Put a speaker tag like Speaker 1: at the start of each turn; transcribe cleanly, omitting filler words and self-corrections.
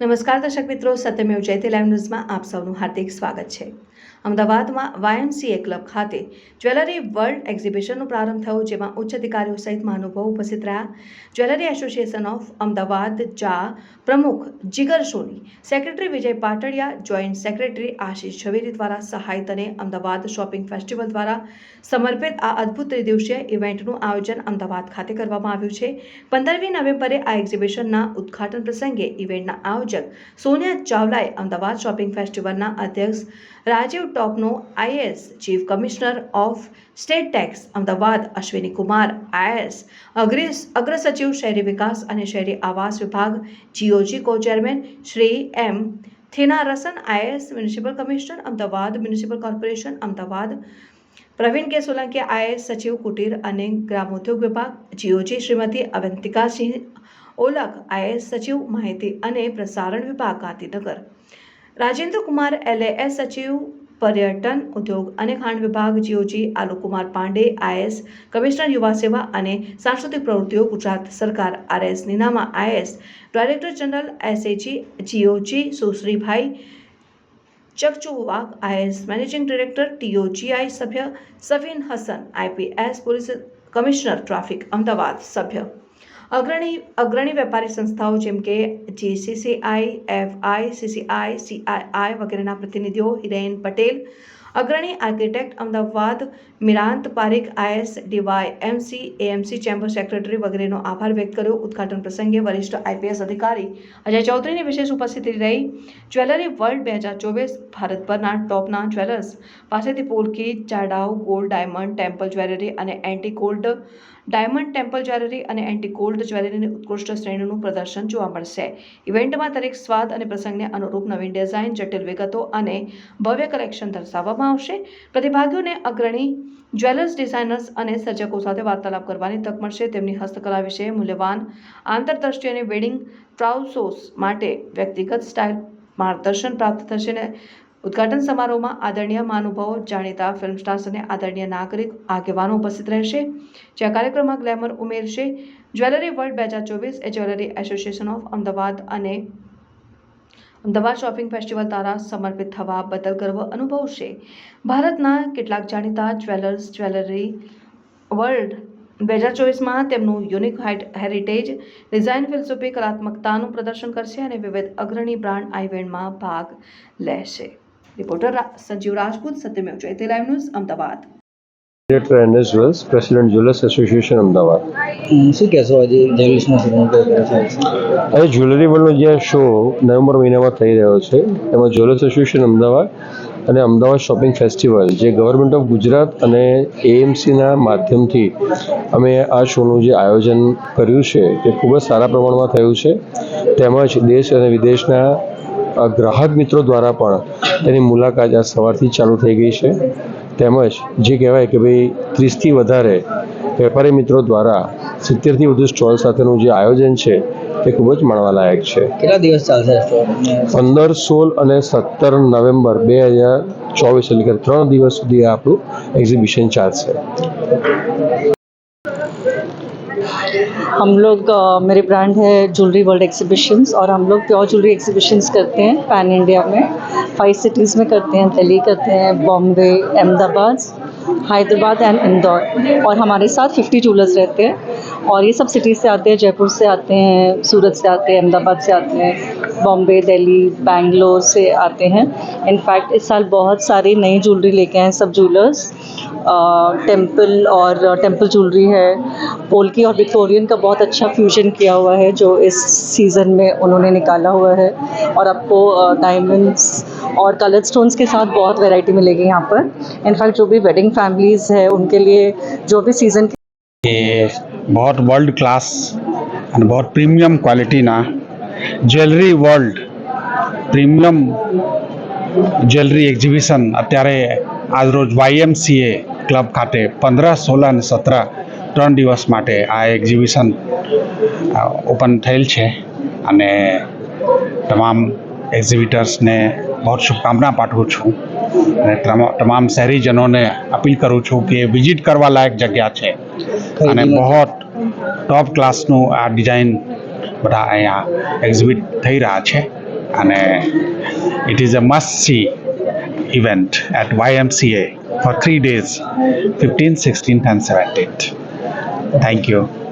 Speaker 1: નમસ્કાર દર્શક મિત્રો, સત્યમેવ જયતે લાઈવ ન્યૂઝમાં આપ સૌનું હાર્દિક સ્વાગત છે। અમદાવાદમાં YMCA ક્લબ ખાતે જ્વેલરી વર્લ્ડ એક્ઝિબિશનનો પ્રારંભ થયો, જેમાં ઉચ્ચ અધિકારીઓ સહિત મહાનુભાવો ઉપસ્થિત રહ્યા। જ્વેલરી એસોસિએશન ઓફ અમદાવાદ જા પ્રમુખ જીગર સોની, સેક્રેટરી વિજય પાટડિયા, જોઈન્ટ સેક્રેટરી આશીષ ઝવેરી દ્વારા સહાયત અને અમદાવાદ શોપિંગ ફેસ્ટિવલ દ્વારા સમર્પિત આ અદ્ભુત ત્રિદિવસીય ઇવેન્ટનું આયોજન અમદાવાદ ખાતે કરવામાં આવ્યું છે। 15મી નવેમ્બરે આ એક્ઝિબિશનના ઉદ્ઘાટન પ્રસંગે ઇવેન્ટના આયોજક સોનિયા ચાવલાએ અમદાવાદ શોપિંગ ફેસ્ટિવલના અધ્યક્ષ Rajiv Topno, IAS chief commissioner of state tax Ahmedabad Ashwini Kumar, IAS અગ્ર સચિવ શહેરી વિકાસ અને શહેરી આવાસ વિભાગ GOG co chairman Shri M Thennarasan, IAS municipal commissioner Ahmedabad municipal corporation Ahmedabad Pravin K Solanki, IAS સચિવ કુટીર અને ગ્રામોદ્યોગ વિભાગ GOG શ્રીમતી અવંતિકા સિંહ ઓલખ, IAS સચિવ માહિતી અને પ્રસારણ વિભાગ ગાંધીનગર રાજેન્દ્ર કુમાર, LAS સચિવ પર્યટન ઉદ્યોગ અને ખાંડ વિભાગ GOG Alokkumar Pandey, IAS commissioner યુવા સેવા અને સાંસ્કૃતિક પ્રવૃત્તિઓ ગુજરાત સરકાર RS Ninama, IAS director general SAG GOG સુશ્રીભાઈ ચકચુવાક, IAS મેનેજિંગ ડિરેક્ટર TOGI સભ્ય Safin Hasan, IPS police commissioner traffic Ahmedabad સભ્ય અગ્રણી વેપારી સંસ્થાઓ જેમ કે GCCI, FI, CCI, CII વગેરેના પ્રતિનિધિઓ, હિરેન પટેલ અગ્રણી architect Ahmedabad, Mirant Parikh, IAS DYMC AMC chamber secretary વગેરેનો આભાર વ્યક્ત કર્યો। ઉદ્ઘાટન પ્રસંગે વરિષ્ઠ IPS અધિકારી અજય ચૌધરીની વિશેષ ઉપસ્થિતિ રહી। જ્વેલરી વર્લ્ડ 2024 ભારતભરના ટોપના જ્વેલર્સ પાસેથી પોલકી, ચાડાઉ, ગોલ્ડ, ડાયમંડ, ટેમ્પલ જ્વેલરી અને anti gold diamond, temple jewellery અને એન્ટી ગોલ્ડ જ્વેલરીની ઉત્કૃષ્ટ શ્રેણીનું પ્રદર્શન જોવા મળશે। ઇવેન્ટમાં દરેક સ્વાદ અને પ્રસંગને અનુરૂપ નવીન ડિઝાઇન, જટિલ વિગતો અને ભવ્ય કલેક્શન દર્શાવવામાં આવશે। પ્રતિભાગીઓને અગ્રણી જ્વેલર્સ, ડિઝાઇનર્સ અને સર્જકો સાથે વાર્તાલાપ કરવાની તક મળશે। તેમની હસ્તકલા વિશે મૂલ્યવાન આંતરદૃષ્ટિ અને વેડિંગ ટ્રાઉસોસ માટે વ્યક્તિગત સ્ટાઇલ માર્ગદર્શન પ્રાપ્ત થશે। ઉદ્ઘાટન સમારોહમાં આદરણીય મહાનુભાવો, જાણીતા ફિલ્મ સ્ટાર્સ અને આદરણીય નાગરિક આગેવાનો ઉપસ્થિત રહેશે, જે આ કાર્યક્રમમાં ગ્લેમર ઉમેરશે। Jewellery world 2024 A jewellery association of Ahmedabad અને અમદાવાદ શોપિંગ ફેસ્ટિવલ દ્વારા સમર્પિત થવા બદલ ગર્વ અનુભવશે। ભારતના કેટલાક જાણીતા જ્વેલર્સ જ્વેલરી વર્લ્ડ 2024માં તેમનું યુનિક હેરિટેજ, ડિઝાઇન, ફિલસૂફી, કલાત્મકતાનું પ્રદર્શન કરશે અને વિવિધ અગ્રણી બ્રાન્ડ આ ઇવેન્ટમાં ભાગ લેશે। Reporter Sanjeev Rajput, Satyamev Jayate live news, Ahmedabad.
Speaker 2: President jewellers association Ahmedabad.
Speaker 3: શું કહેશો આજે
Speaker 2: હવે જ્વેલરી વર્લ્ડનો જે શો નવેમ્બર મહિનામાં થઈ રહ્યો છે, એમાં જ્વેલર્સ એસોસિએશન અમદાવાદ અને અમદાવાદ શોપિંગ ફેસ્ટિવલ, જે ગવર્મેન્ટ ઓફ ગુજરાત અને AMCના માધ્યમથી અમે આ શોનું જે આયોજન કર્યું છે તે ખૂબ જ સારા પ્રમાણમાં થયું છે। તેમજ દેશ અને વિદેશના ગ્રાહક મિત્રો દ્વારા પણ તેની મુલાકાત આ સવારથી ચાલુ થઈ ગઈ છે। તેમજ જે કહેવાય કે ભાઈ 30થી વધારે વેપારી મિત્રો દ્વારા 70થી વધુ સ્ટોલ સાથેનું જે આયોજન છે તે ખૂબ જ માણવાલાયક છે।
Speaker 3: કેટલા દિવસ ચાલશે?
Speaker 2: 15, 16 અને 17 નવેમ્બર 2024 એટલે કે 3 દિવસ સુધી આપણું એક્ઝિબિશન ચાલશે।
Speaker 4: हम लोग मेरे ब्रांड है ज्वेलरी वर्ल्ड एग्जीबिशंस और हम लोग प्योर ज्वेलरी एग्जीबिशंस करते हैं पैन इंडिया में 5 सिटीज़ में करते हैं। दिल्ली करते हैं, बॉम्बे, अहमदाबाद, हैदराबाद एंड इंदौर, और हमारे साथ 50 ज्वेलर्स रहते हैं और ये सब सिटीज़ से आते हैं। जयपुर से आते हैं, सूरत से आते हैं, अहमदाबाद से आते हैं, बॉम्बे, दिल्ली, बैंगलोर से आते हैं। इनफैक्ट इस साल बहुत सारी नई ज्वेलरी लेके आए हैं सब ज्वेलर्स। टेम्पल और टेम्पल ज्वेलरी है, पोल्की और विक्टोरियन का बहुत अच्छा फ्यूजन किया हुआ है जो इस सीज़न में उन्होंने निकाला हुआ है, और आपको डायमंड्स और कलर्ड स्टोन्स के साथ बहुत वैरायटी मिलेगी यहाँ पर। इनफैक्ट जो भी वेडिंग फैमिलीज़ है उनके लिए जो भी सीज़न
Speaker 5: बहुत वर्ल्ड क्लास અને बहुत પ્રીમિયમ ક્વોલિટીના jewellery world premium jewellery exhibition અત્યારે આજરોજ YMCA ક્લબ ખાતે 15, 16 અને 17 3 દિવસ માટે આ એક્ઝિબિશન ઓપન થયેલ છે અને તમામ એક્ઝિબિટર્સને बहुत શુભકામના પાઠવું છું અને તમામ શહેરીજનોને અપીલ કરું છું કે વિઝિટ કરવા લાયક જગ્યા છે અને बहुत टॉप क्लासનું આ ડિઝાઇન બધા અહીંયા એક્ઝિબિટ થઈ રહ્યા છે। અને it is a must see event at YMCA for 3 days, 15th, 16th and 17th. Thank you.